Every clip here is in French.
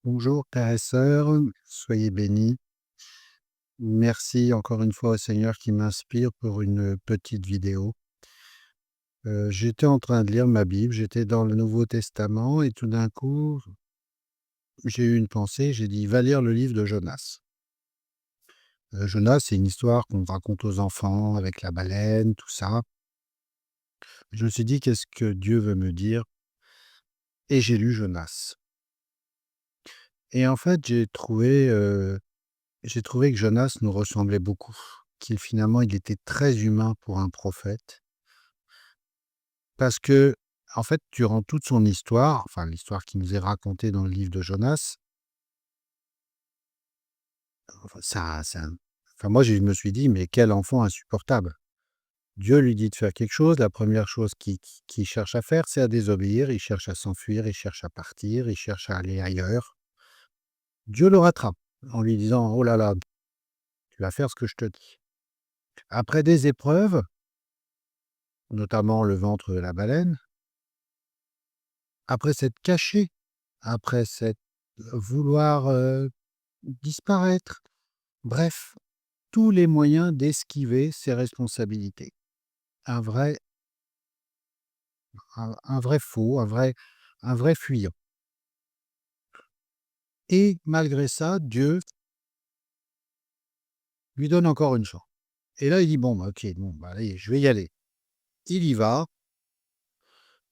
Bonjour frères et sœurs, soyez bénis. Merci encore une fois au Seigneur qui m'inspire pour une petite vidéo. J'étais en train de lire ma Bible, j'étais dans le Nouveau Testament et tout d'un coup, j'ai eu une pensée, j'ai dit: «Va lire le livre de Jonas». Jonas, c'est une histoire qu'on raconte aux enfants avec la baleine, tout ça. Je me suis dit: «Qu'est-ce que Dieu veut me dire?» Et j'ai lu Jonas. Et en fait, j'ai trouvé que Jonas nous ressemblait beaucoup, finalement, il était très humain pour un prophète. Parce que, en fait, durant toute son histoire, enfin l'histoire qui nous est racontée dans le livre de Jonas, enfin moi je me suis dit: «Mais quel enfant insupportable!» Dieu lui dit de faire quelque chose, la première chose qu'il cherche à faire, c'est à désobéir, il cherche à s'enfuir, il cherche à partir, il cherche à aller ailleurs. Dieu le rattrape en lui disant: «Oh là là, tu vas faire ce que je te dis». Après des épreuves, notamment le ventre de la baleine, après s'être caché, après s'être vouloir, disparaître, bref, tous les moyens d'esquiver ses responsabilités. Un vrai un vrai faux, un vrai fuyant. Et malgré ça, Dieu lui donne encore une chance. Et là, il dit: «Bon, bah, OK, bon, bah, allez, je vais y aller». Il y va,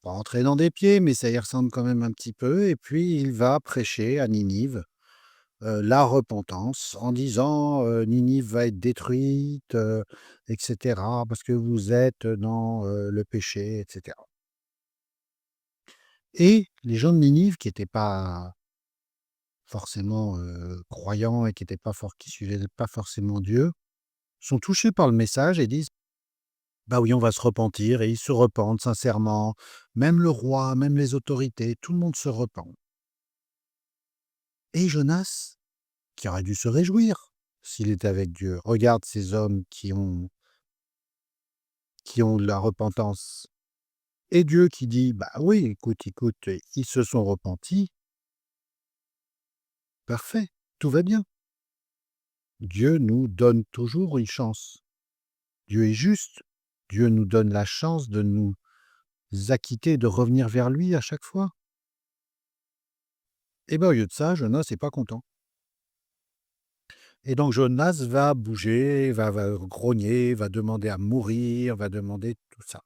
pas en traînant des pieds, mais ça y ressemble quand même un petit peu et puis il va prêcher à Ninive, la repentance en disant, «Ninive va être détruite, et cetera, parce que vous êtes dans, le péché» et cetera. Et les gens de Ninive qui n'étaient pas forcément, croyants et qui suivaient pas forcément Dieu, sont touchés par le message et disent: «Bah oui, on va se repentir» et ils se repentent sincèrement. Même le roi, même les autorités, tout le monde se repent. Et Jonas, qui aurait dû se réjouir s'il était avec Dieu, regarde ces hommes qui ont de la repentance et Dieu qui dit: «Bah oui, écoute, ils se sont repentis, parfait, tout va bien». Dieu nous donne toujours une chance. Dieu est juste. Dieu nous donne la chance de nous acquitter, de revenir vers lui à chaque fois. Et bien, au lieu de ça, Jonas n'est pas content. Et donc Jonas va bouger, va grogner, va demander à mourir, va demander tout ça.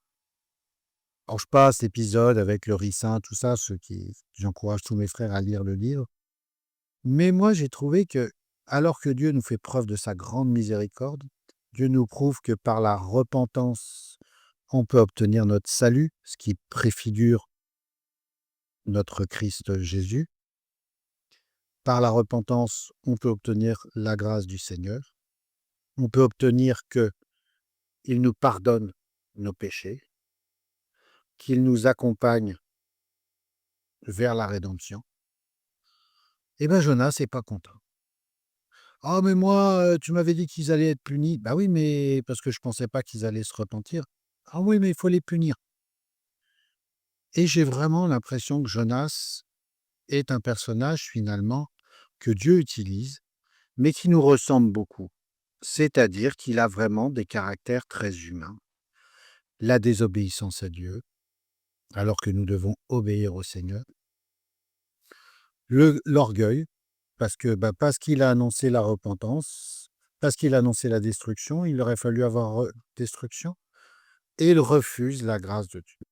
Alors je passe l'épisode avec le ricin, tout ça, j'encourage tous mes frères à lire le livre. Mais moi, j'ai trouvé que, alors que Dieu nous fait preuve de sa grande miséricorde, Dieu nous prouve que par la repentance, on peut obtenir notre salut, ce qui préfigure notre Christ Jésus. Par la repentance, on peut obtenir la grâce du Seigneur. On peut obtenir qu'il nous pardonne nos péchés, qu'il nous accompagne vers la rédemption. Eh bien, Jonas n'est pas content. «Ah mais moi, tu m'avais dit qu'ils allaient être punis». «Bah oui, mais parce que je pensais pas qu'ils allaient se repentir». «Ah oui, mais il faut les punir». Et j'ai vraiment l'impression que Jonas est un personnage finalement que Dieu utilise, mais qui nous ressemble beaucoup. C'est-à-dire qu'il a vraiment des caractères très humains. La désobéissance à Dieu, alors que nous devons obéir au Seigneur. L'orgueil, parce qu'il a annoncé la repentance, parce qu'il a annoncé la destruction, il aurait fallu avoir destruction. Et il refuse la grâce de Dieu.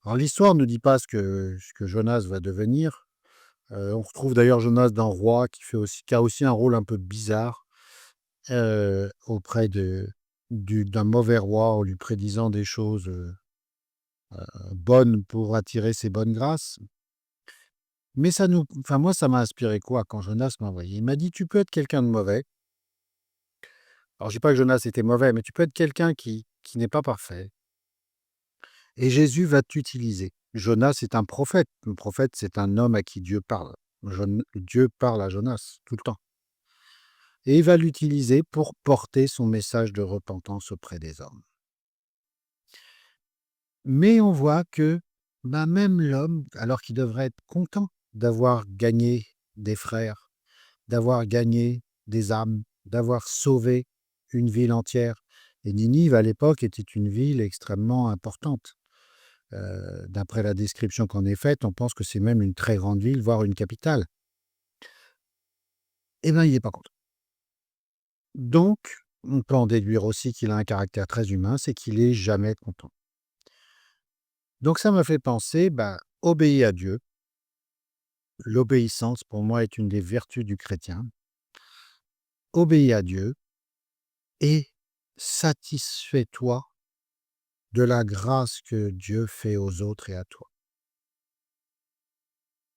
Alors l'histoire ne dit pas ce que Jonas va devenir. On retrouve d'ailleurs Jonas dans Roi qui a aussi un rôle un peu bizarre, auprès d'un mauvais roi en lui prédisant des choses, bonnes pour attirer ses bonnes grâces. Mais moi ça m'a inspiré quoi quand Jonas m'a envoyé? Il m'a dit: «Tu peux être quelqu'un de mauvais». Alors je dis pas que Jonas était mauvais, mais tu peux être quelqu'un qui n'est pas parfait. Et Jésus va t'utiliser. Jonas est un prophète. Un prophète, c'est un homme à qui Dieu parle. Dieu parle à Jonas tout le temps. Et il va l'utiliser pour porter son message de repentance auprès des hommes. Mais on voit que même l'homme, alors qu'il devrait être content d'avoir gagné des frères, d'avoir gagné des âmes, d'avoir sauvé une ville entière. Et Ninive, à l'époque, était une ville extrêmement importante. D'après la description qu'on est faite, on pense que c'est même une très grande ville, voire une capitale. Eh bien, il n'est pas content. Donc, on peut en déduire aussi qu'il a un caractère très humain, c'est qu'il est jamais content. Donc ça m'a fait penser, obéis à Dieu. L'obéissance, pour moi, est une des vertus du chrétien. Obéis à Dieu et satisfais-toi de la grâce que Dieu fait aux autres et à toi.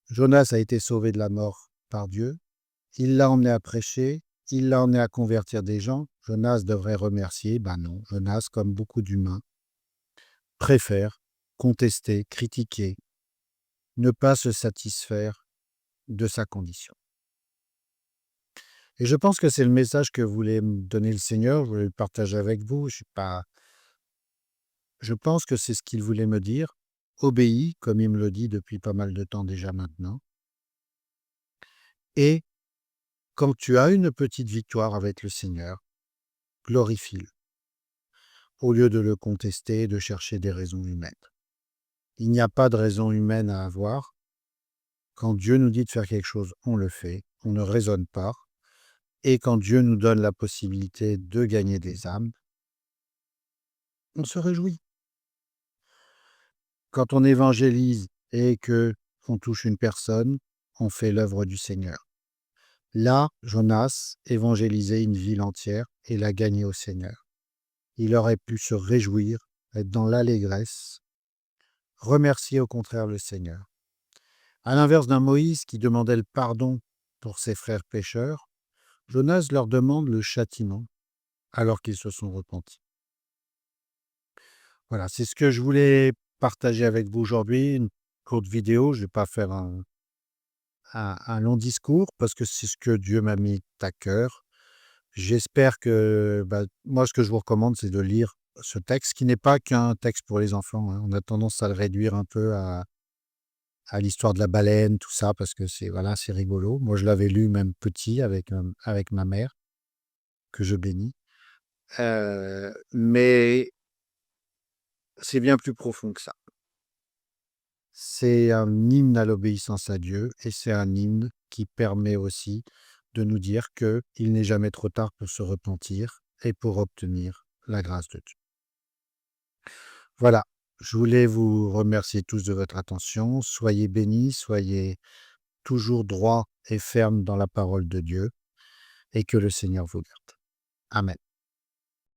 Jonas a été sauvé de la mort par Dieu. Il l'a emmené à prêcher, il l'a emmené à convertir des gens. Jonas devrait remercier. Non, Jonas, comme beaucoup d'humains, préfère contester, critiquer, ne pas se satisfaire de sa condition. Et je pense que c'est le message que voulait me donner le Seigneur. Je voulais le partager avec vous. Je pense que c'est ce qu'il voulait me dire. Obéis, comme il me le dit depuis pas mal de temps déjà maintenant. Et quand tu as une petite victoire avec le Seigneur, glorifie-le, au lieu de le contester, de chercher des raisons humaines. Il n'y a pas de raison humaine à avoir. Quand Dieu nous dit de faire quelque chose, on le fait, on ne raisonne pas. Et quand Dieu nous donne la possibilité de gagner des âmes, on se réjouit. Quand on évangélise et que on touche une personne, on fait l'œuvre du Seigneur. Là, Jonas évangélisait une ville entière et l'a gagnée au Seigneur. Il aurait pu se réjouir, être dans l'allégresse, remercier au contraire le Seigneur. À l'inverse d'un Moïse qui demandait le pardon pour ses frères pécheurs, Jonas leur demande le châtiment alors qu'ils se sont repentis. Voilà, c'est ce que je voulais partager avec vous aujourd'hui, une courte vidéo. Je ne vais pas faire un long discours parce que c'est ce que Dieu m'a mis à cœur. J'espère que, moi, ce que je vous recommande, c'est de lire ce texte, qui n'est pas qu'un texte pour les enfants, hein. On a tendance à le réduire un peu à l'histoire de la baleine, tout ça, parce que c'est rigolo. Moi, je l'avais lu même petit avec ma mère, que je bénis. Mais c'est bien plus profond que ça. C'est un hymne à l'obéissance à Dieu et c'est un hymne qui permet aussi de nous dire qu'il n'est jamais trop tard pour se repentir et pour obtenir la grâce de Dieu. Voilà, je voulais vous remercier tous de votre attention. Soyez bénis, soyez toujours droits et fermes dans la parole de Dieu et que le Seigneur vous garde. Amen.